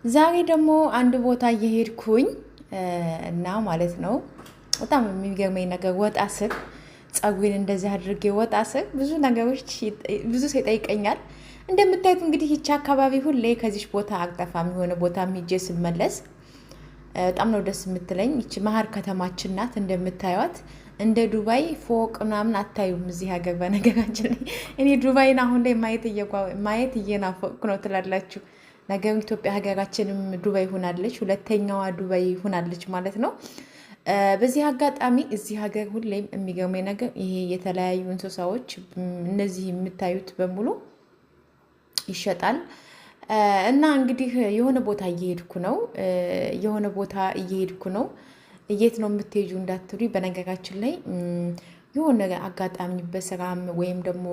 ዛሬ ደግሞ አንድ ቦታ እየሄድኩኝ እና ማለት ነው በጣም የሚገርመኝ ነገር ወጣ ስል ጸጉሬን እንደዚህ አድርጌ ወጣ ስል ብዙ ነገሮች ብዙ ሰው ይጠይቀኛል። እንደምታዩት እንግዲህ ይቺ አካባቢ ሁሌ ከዚች ቦታ አልጠፋም። የሆነ ቦታ ሄጄ ስመለስ በጣም ነው ደስ የምትለኝ። ይቺ መሀል ከተማችን ናት። እንደምታዩት እንደ ዱባይ ፎቅ ምናምን አታዩም እዚህ ሀገር። በነገራችን ላይ እኔ ዱባይን አሁን ላይ ማየት እየናፈቅኩ ነው ትላላችሁ። ነገሩ ኢትዮጵያ ሀገራችንም ዱባይ ሆናለች፣ ሁለተኛዋ ዱባይ ሆናለች ማለት ነው። በዚህ አጋጣሚ እዚህ ሀገር ሁሌም የሚገርመኝ ነገር ይሄ የተለያዩ እንስሳዎች እነዚህ የምታዩት በሙሉ ይሸጣል። እና እንግዲህ የሆነ ቦታ እየሄድኩ ነው የሆነ ቦታ እየሄድኩ ነው። የት ነው የምትሄጁ እንዳትሉ፣ በነገራችን ላይ የሆነ አጋጣሚ በስራም ወይም ደግሞ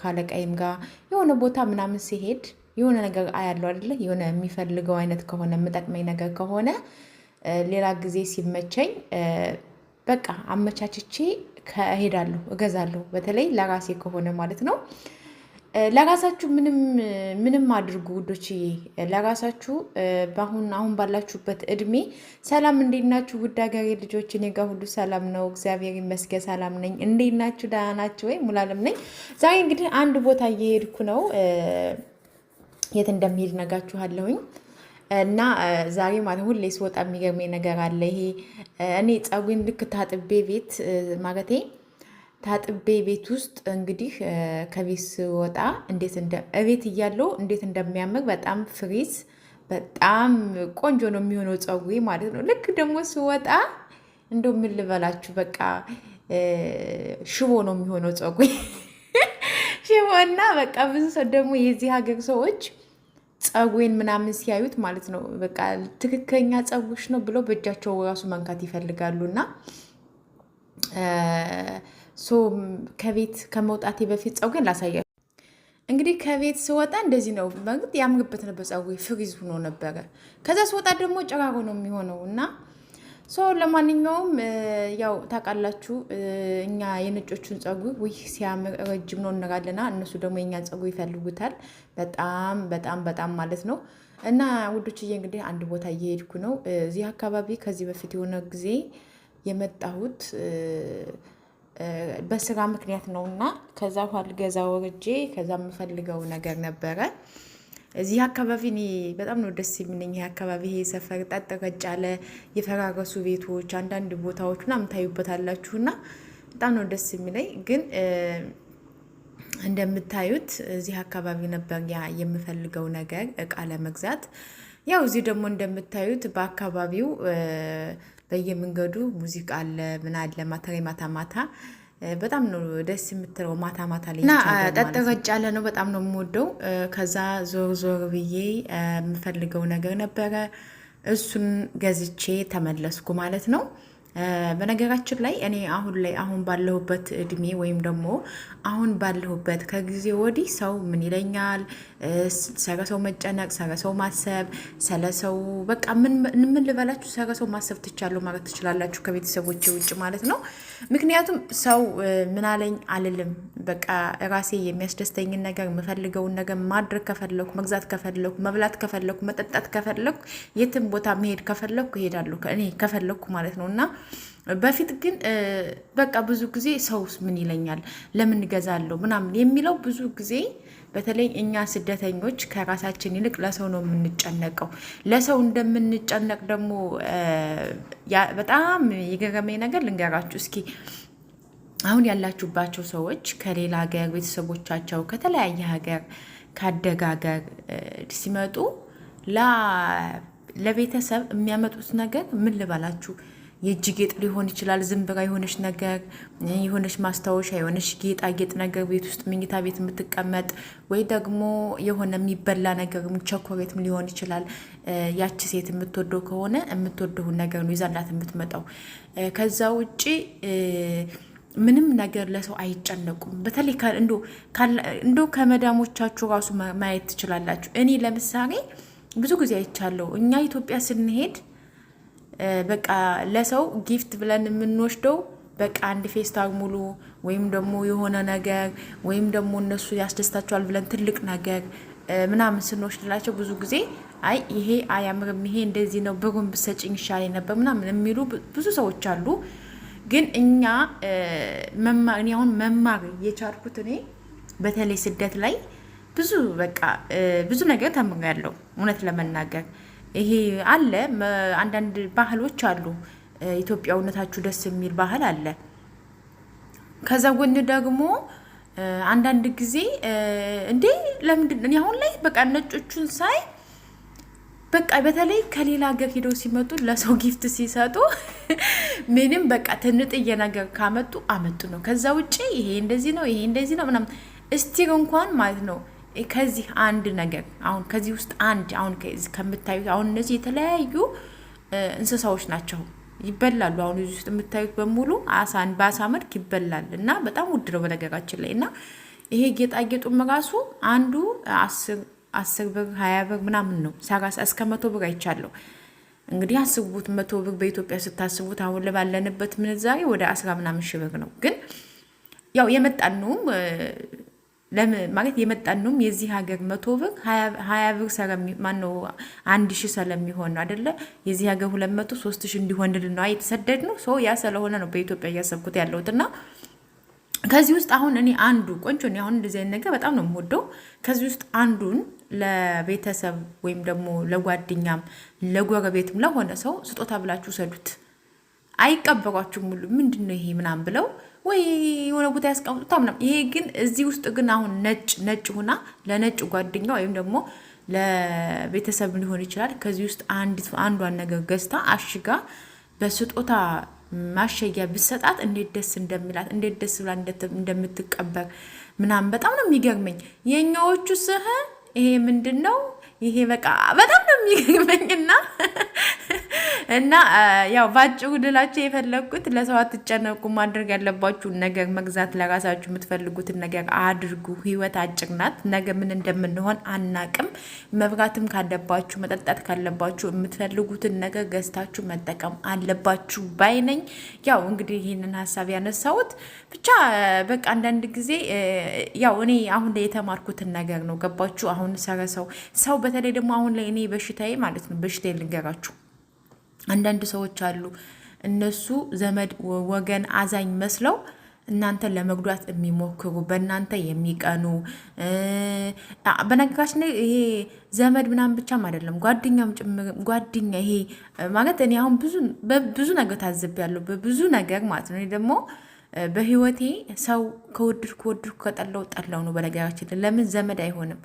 ካለቃይም ጋር የሆነ ቦታ ምናምን ሲሄድ የሆነ ነገር አያለው አይደለ? የሆነ የሚፈልገው አይነት ከሆነ የምጠቅመኝ ነገር ከሆነ ሌላ ጊዜ ሲመቸኝ በቃ አመቻችቼ እሄዳለሁ፣ እገዛለሁ። በተለይ ለራሴ ከሆነ ማለት ነው። ለራሳችሁ ምንም አድርጉ ውዶችዬ፣ ለራሳችሁ አሁን ባላችሁበት እድሜ። ሰላም እንዴት ናችሁ ውድ ሀገሬ ልጆች? እኔ ጋር ሁሉ ሰላም ነው፣ እግዚአብሔር ይመስገን ሰላም ነኝ። እንዴት ናችሁ? ደህና ናችሁ ወይ? ሙሉዓለም ነኝ። ዛሬ እንግዲህ አንድ ቦታ እየሄድኩ ነው። የት እንደሚሄድ ነጋችኋለሁኝ። እና ዛሬ ማለት ሁሌ ስወጣ የሚገርመኝ ነገር አለ። ይሄ እኔ ጸጉሬን ልክ ታጥቤ ቤት ማለቴ ታጥቤ ቤት ውስጥ እንግዲህ ከቤት ስወጣ እቤት እያለሁ እንዴት እንደሚያምር በጣም ፍሪዝ በጣም ቆንጆ ነው የሚሆነው ጸጉሬ ማለት ነው። ልክ ደግሞ ስወጣ እንደው ምን ልበላችሁ በቃ ሽቦ ነው የሚሆነው ጸጉሬ ሽቦ። እና በቃ ብዙ ሰው ደግሞ የዚህ ሀገር ሰዎች ጸጉሬን ምናምን ሲያዩት ማለት ነው በቃ ትክክለኛ ጸጉርሽ ነው ብለው በእጃቸው ራሱ መንካት ይፈልጋሉ። እና ከቤት ከመውጣቴ በፊት ጸጉሬን ላሳያችሁ። እንግዲህ ከቤት ስወጣ እንደዚህ ነው። በእርግጥ ያምርበት ነበር፣ ጸጉሬ ፍሪዝ ሆኖ ነበረ። ከዛ ስወጣ ደግሞ ጭራሮ ነው የሚሆነው። እና ለማንኛውም ያው ታውቃላችሁ እኛ የነጮቹን ጸጉር ውይ ሲያምር ረጅም ነው እንራለና እነሱ ደግሞ የኛን ጸጉር ይፈልጉታል በጣም በጣም በጣም ማለት ነው። እና ውዶችዬ እንግዲህ አንድ ቦታ እየሄድኩ ነው። እዚህ አካባቢ ከዚህ በፊት የሆነ ጊዜ የመጣሁት በስራ ምክንያት ነው። እና ከዛ ኋላ ገዛ ወርጄ ከዛ የምፈልገው ነገር ነበረ። እዚህ አካባቢ እኔ በጣም ነው ደስ የሚለኝ። ይሄ አካባቢ ይሄ ሰፈር ጠጥ ረጭ ያለ የፈራረሱ ቤቶች አንዳንድ ቦታዎች ምናምን ታዩበታላችሁ እና በጣም ነው ደስ የሚለኝ። ግን እንደምታዩት እዚህ አካባቢ ነበር ያ የምፈልገው ነገር እቃ ለመግዛት። ያው እዚህ ደግሞ እንደምታዩት በአካባቢው በየመንገዱ ሙዚቃ አለ ምን አለ ማታ ማታ በጣም ነው ደስ የምትለው ማታ ማታ ላይ እና ጠጥ ረጭ ያለ ነው። በጣም ነው የምወደው። ከዛ ዞር ብዬ የምፈልገው ነገር ነበረ፣ እሱን ገዝቼ ተመለስኩ ማለት ነው። በነገራችን ላይ እኔ አሁን ባለሁበት እድሜ ወይም ደግሞ አሁን ባለሁበት ከጊዜ ወዲህ ሰው ምን ይለኛል፣ ስለ ሰው መጨነቅ፣ ስለ ሰው ማሰብ፣ ስለ ሰው በቃ ምን ልበላችሁ፣ ስለ ሰው ማሰብ ትቻለሁ ማለት ትችላላችሁ ከቤተሰቦቼ ውጭ ማለት ነው። ምክንያቱም ሰው ምን አለኝ አልልም። በቃ ራሴ የሚያስደስተኝን ነገር የምፈልገውን ነገር ማድረግ ከፈለኩ፣ መግዛት ከፈለኩ፣ መብላት ከፈለኩ፣ መጠጣት ከፈለኩ፣ የትም ቦታ መሄድ ከፈለኩ እሄዳለሁ እኔ ከፈለኩ ማለት ነው። እና በፊት ግን በቃ ብዙ ጊዜ ሰውስ ምን ይለኛል ለምን እገዛለሁ ምናምን የሚለው ብዙ ጊዜ በተለይ እኛ ስደተኞች ከራሳችን ይልቅ ለሰው ነው የምንጨነቀው። ለሰው እንደምንጨነቅ ደግሞ በጣም የገረመኝ ነገር ልንገራችሁ እስኪ። አሁን ያላችሁባቸው ሰዎች ከሌላ ሀገር ቤተሰቦቻቸው ከተለያየ ሀገር ካደገ ሀገር ሲመጡ ለቤተሰብ የሚያመጡት ነገር ምን ልበላችሁ፣ የእጅ ጌጥ ሊሆን ይችላል። ዝም ብላ የሆነች ነገር የሆነች ማስታወሻ የሆነች ጌጣጌጥ ነገር ቤት ውስጥ መኝታ ቤት የምትቀመጥ ወይ ደግሞ የሆነ የሚበላ ነገር ቸኮሌትም ሊሆን ይችላል። ያቺ ሴት የምትወደው ከሆነ የምትወደውን ነገር ነው ይዛላት የምትመጣው። ከዛ ውጭ ምንም ነገር ለሰው አይጨነቁም። በተለይ እንዶ ከመዳሞቻችሁ ራሱ ማየት ትችላላችሁ። እኔ ለምሳሌ ብዙ ጊዜ አይቻለሁ። እኛ ኢትዮጵያ ስንሄድ በቃ ለሰው ጊፍት ብለን የምንወስደው በቃ አንድ ፌስታል ሙሉ ወይም ደግሞ የሆነ ነገር ወይም ደግሞ እነሱ ያስደስታቸዋል ብለን ትልቅ ነገር ምናምን ስንወስድላቸው ብዙ ጊዜ አይ ይሄ አያምርም፣ ይሄ እንደዚህ ነው፣ ብሩን ብሰጭኝ ይሻለኝ ነበር ምናምን የሚሉ ብዙ ሰዎች አሉ። ግን እኛ እኔ አሁን መማር የቻልኩት እኔ በተለይ ስደት ላይ ብዙ በቃ ብዙ ነገር ተምሬያለሁ። እውነት ለመናገር ይሄ አለ አንዳንድ ባህሎች አሉ፣ ኢትዮጵያዊነታችሁ ደስ የሚል ባህል አለ። ከዛ ጎን ደግሞ አንዳንድ ጊዜ እንዴ ለምንድን እኔ አሁን ላይ በቃ ነጮቹን ሳይ በቃ በተለይ ከሌላ ሀገር ሄደው ሲመጡ ለሰው ጊፍት ሲሰጡ ምንም በቃ ትንጥዬ ነገር ካመጡ አመጡ ነው። ከዛ ውጪ ይሄ እንደዚህ ነው፣ ይሄ እንደዚህ ነው ምናምን እስቲር እንኳን ማለት ነው ከዚህ አንድ ነገር አሁን ከዚህ ውስጥ አንድ አሁን ከምታዩት አሁን እነዚህ የተለያዩ እንስሳዎች ናቸው፣ ይበላሉ። አሁን እዚህ ውስጥ የምታዩት በሙሉ አሳን በአሳ መልክ ይበላል እና በጣም ውድ ነው በነገራችን ላይ። እና ይሄ ጌጣጌጡም ራሱ አንዱ 10 ብር 20 ብር ምናምን ነው። ሳራስ እስከ 100 ብር አይቻለሁ። እንግዲህ አስቡት 100 ብር በኢትዮጵያ ስታስቡት አሁን ለባለንበት ምንዛሬ ወደ 10 ምናምን ሺህ ብር ነው። ግን ያው የመጣነውም ማለት የመጣነውም የዚህ ሀገር 100 ብር 20 ብር ማነው 1000 ስለሚሆን ነው አይደለ? የዚህ ሀገር 200 3000 እንዲሆንልን ነው የተሰደድ ነው። ሶ ያ ስለሆነ ነው በኢትዮጵያ እያሰብኩት ያለሁትና ከዚህ ውስጥ አሁን እኔ አንዱ ቆንጆ ነው። አሁን እንደዚህ አይነት ነገር በጣም ነው የምወደው። ከዚህ ውስጥ አንዱን ለቤተሰብ ወይም ደግሞ ለጓደኛም ለጎረቤትም ለሆነ ሰው ስጦታ ብላችሁ ሰዱት። አይቀበሯችሁም ሙሉ ምንድነው ይሄ ምናምን ብለው ወይ የሆነ ቦታ ያስቀምጡታ ምናምን። ይሄ ግን እዚህ ውስጥ ግን አሁን ነጭ ሆና ለነጭ ጓደኛ ወይም ደግሞ ለቤተሰብ ሊሆን ይችላል። ከዚህ ውስጥ አንዷን ነገር ገዝታ አሽጋ በስጦታ ማሸጊያ ብሰጣት እንዴት ደስ እንደሚላት እንዴት ደስ ብላ እንደምትቀበር ምናምን በጣም ነው የሚገርመኝ። የኛዎቹ ስህ ይሄ ምንድነው ይሄ በቃ በጣም ነው የሚገርመኝና እና ያው ባጭሩ ልላችሁ የፈለኩት ለሰው አትጨነቁ። ማድረግ ያለባችሁን ነገር መግዛት፣ ለራሳችሁ የምትፈልጉትን ነገር አድርጉ። ህይወት አጭር ናት። ነገ ምን እንደምንሆን አናቅም። መብራትም ካለባችሁ መጠጣት ካለባችሁ የምትፈልጉትን ነገር ገዝታችሁ መጠቀም አለባችሁ ባይነኝ። ያው እንግዲህ ይህንን ሀሳብ ያነሳሁት ብቻ በቃ አንዳንድ ጊዜ ያው እኔ አሁን ላይ የተማርኩትን ነገር ነው። ገባችሁ? አሁን ሰው በተለይ ደግሞ አሁን ላይ እኔ በሽታዬ ማለት ነው በሽታዬ ልንገራችሁ። አንዳንድ ሰዎች አሉ እነሱ ዘመድ ወገን አዛኝ መስለው እናንተን ለመጉዳት የሚሞክሩ በእናንተ የሚቀኑ። በነገራችን ላይ ይሄ ዘመድ ምናምን ብቻም አይደለም ጓደኛም ጭምር። ጓደኛ ይሄ ማለት እኔ አሁን ብዙ ነገር ታዝቤያለሁ፣ በብዙ ነገር ማለት ነው። እኔ ደግሞ በህይወቴ ሰው ከወድድኩ ከጠላው ነው። በነገራችን ላይ ለምን ዘመድ አይሆንም?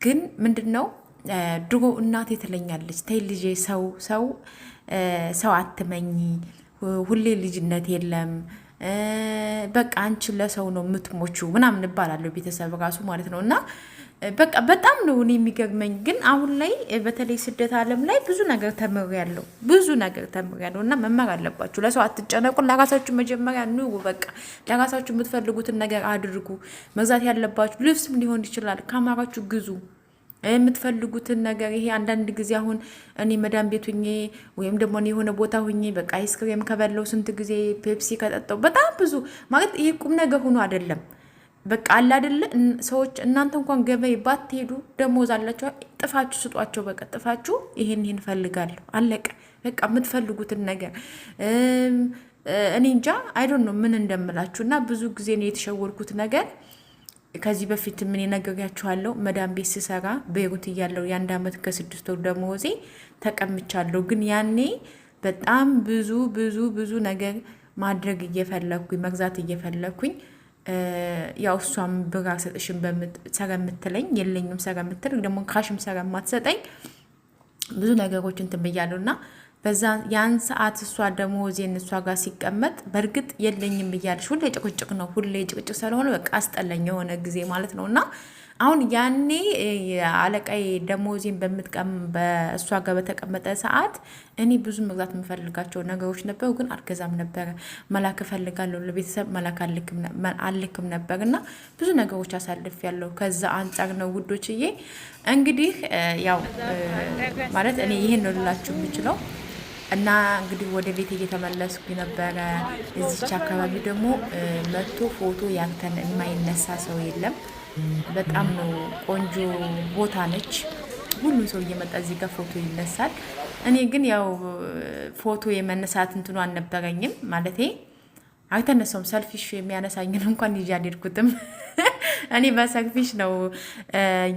ግን ምንድን ነው ድሮ እናቴ ትለኛለች፣ ተይ ልጄ ሰው አትመኝ፣ ሁሌ ልጅነት የለም፣ በቃ አንቺ ለሰው ነው የምትሞችው ምናምን እባላለሁ፣ ቤተሰብ ራሱ ማለት ነው። እና በቃ በጣም ነው እኔ የሚገርመኝ። ግን አሁን ላይ በተለይ ስደት ዓለም ላይ ብዙ ነገር ተምሬያለሁ እና መማር አለባችሁ። ለሰው አትጨነቁ፣ ለራሳችሁ መጀመሪያ ኑሩ። በቃ ለራሳችሁ የምትፈልጉትን ነገር አድርጉ። መግዛት ያለባችሁ ልብስም ሊሆን ይችላል፣ ካማራችሁ ግዙ የምትፈልጉትን ነገር። ይሄ አንዳንድ ጊዜ አሁን እኔ መዳም ቤት ሁኜ ወይም ደግሞ እኔ የሆነ ቦታ ሁኜ በቃ አይስክሬም ከበለው ስንት ጊዜ ፔፕሲ ከጠጣው በጣም ብዙ ማለት ይሄ ቁም ነገር ሆኖ አይደለም። በቃ አለ አይደለ? ሰዎች እናንተ እንኳን ገበያ ባትሄዱ ደሞዝ አላችሁ፣ ጥፋችሁ ስጧቸው። በቃ ጥፋችሁ ይሄን እፈልጋለሁ አለቀ። በቃ የምትፈልጉትን ነገር እኔ እንጃ አይዶን ነው ምን እንደምላችሁ። እና ብዙ ጊዜ ነው የተሸወርኩት ነገር ከዚህ በፊት ምን ነግሬያችኋለሁ። መዳም ቤት ስሰራ ቤይሩት እያለሁ የ1 ዓመት ከ6 ወር ደሞዜ ተቀምቻለሁ። ግን ያኔ በጣም ብዙ ነገር ማድረግ እየፈለኩኝ መግዛት እየፈለኩኝ ያው እሷም ብር አልሰጥሽም ሰራ የምትለኝ የለኝም ሰራ የምትል ደግሞ ካሽም ሰራ የማትሰጠኝ ብዙ ነገሮች እንትን ብያለሁ። እና በዛ ያን ሰዓት እሷ ደሞዜን እሷ ጋር ሲቀመጥ በእርግጥ የለኝም ብያለሽ። ሁሌ ጭቅጭቅ ነው፣ ሁሌ ጭቅጭቅ ስለሆነ በቃ አስጠላኝ የሆነ ጊዜ ማለት ነው። እና አሁን ያኔ አለቃዬ ደሞዜን በእሷ ጋር በተቀመጠ ሰዓት እኔ ብዙ መግዛት የምፈልጋቸው ነገሮች ነበሩ፣ ግን አልገዛም ነበረ። መላክ እፈልጋለሁ ለቤተሰብ መላክ አልክም ነበር። እና ብዙ ነገሮች አሳልፍ ያለው ከዛ አንጻር ነው ውዶችዬ። እንግዲህ ያው ማለት እኔ ይሄን ነው ልላችሁ የምችለው። እና እንግዲህ ወደ ቤት እየተመለስኩ ነበረ። እዚች አካባቢ ደግሞ መጥቶ ፎቶ ያንተን የማይነሳ ሰው የለም። በጣም ነው ቆንጆ ቦታ ነች። ሁሉም ሰው እየመጣ እዚህ ጋር ፎቶ ይነሳል። እኔ ግን ያው ፎቶ የመነሳት እንትኑ አልነበረኝም ማለቴ አልተነሳውም። ሰልፊሽ የሚያነሳኝን እንኳን ይዤ አልሄድኩትም። እኔ በሰልፊሽ ነው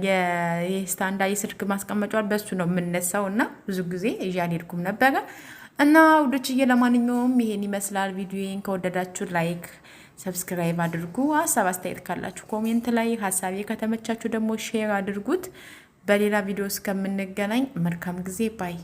የስታንዳ የስልክ ማስቀመጫዋል በሱ ነው የምነሳው እና ብዙ ጊዜ ይዤ አልሄድኩም ነበረ እና ውዶችዬ፣ ለማንኛውም ይሄን ይመስላል። ቪዲዮን ከወደዳችሁ ላይክ፣ ሰብስክራይብ አድርጉ። ሀሳብ አስተያየት ካላችሁ ኮሜንት ላይ፣ ሀሳቤ ከተመቻችሁ ደግሞ ሼር አድርጉት። በሌላ ቪዲዮ እስከምንገናኝ መልካም ጊዜ ባይ